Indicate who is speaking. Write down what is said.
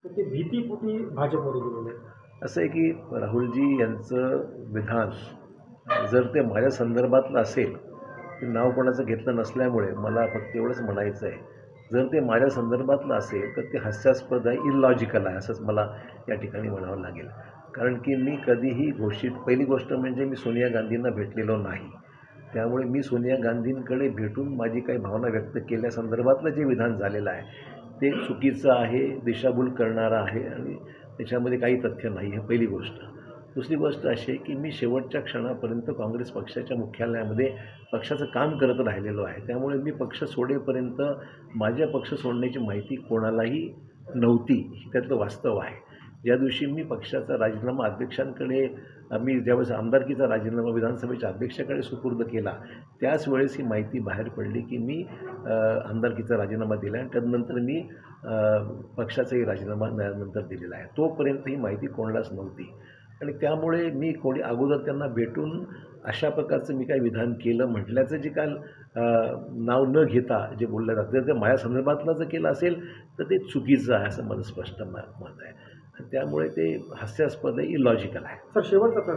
Speaker 1: तर ते भीतीपोटी भाजपमध्ये गेलेले आहेत.
Speaker 2: असं आहे की राहुलजी यांचं विधान जर ते माझ्या संदर्भातलं असेल, ते नाव कोणाचं घेतलं नसल्यामुळे मला फक्त एवढंच म्हणायचं आहे. जर ते माझ्या संदर्भातलं असेल, तर ते हास्यास्पद आहे, इलॉजिकल आहे असंच मला या ठिकाणी म्हणावं लागेल. कारण की मी कधीही पहिली गोष्ट म्हणजे मी सोनिया गांधींना भेटलेलो नाही. त्यामुळे मी सोनिया गांधींकडे भेटून माझी काही भावना व्यक्त केल्यासंदर्भातलं जे विधान झालेलं आहे, ते चुकीचं आहे, दिशाभूल करणारं आहे आणि त्याच्यामध्ये काही तथ्य नाही आहे, पहिली गोष्ट. दुसरी गोष्ट अशी आहे की मी शेवटच्या क्षणापर्यंत काँग्रेस पक्षाच्या मुख्यालयामध्ये पक्षाचं काम करत राहिलेलो आहे. त्यामुळे मी पक्ष सोडेपर्यंत माझ्या पक्ष सोडण्याची माहिती कोणालाही नव्हती, ही त्यातलं वास्तव आहे. ज्या दिवशी मी पक्षाचा राजीनामा अध्यक्षांकडे मी ज्यावेळेस आमदारकीचा राजीनामा विधानसभेच्या अध्यक्षाकडे सुपूर्द केला, त्याच वेळेस ही माहिती बाहेर पडली की मी आमदारकीचा राजीनामा दिला आणि त्यानंतर मी पक्षाचाही राजीनामा नंतर दिलेला आहे. तोपर्यंत ही माहिती कोणालाच नव्हती आणि त्यामुळे मी कोणी अगोदर त्यांना भेटून अशा प्रकारचं मी काही विधान केलं म्हटल्याचं जे काल नाव न घेता जे बोललं जातं, जर ते माझ्या संदर्भातलं जर केलं असेल तर ते चुकीचं आहे असं माझं स्पष्ट मत आहे. त्यामुळे ते हास्यास्पद आहे, इलॉजिकल आहे.
Speaker 1: सर शेवटचा प्रश्न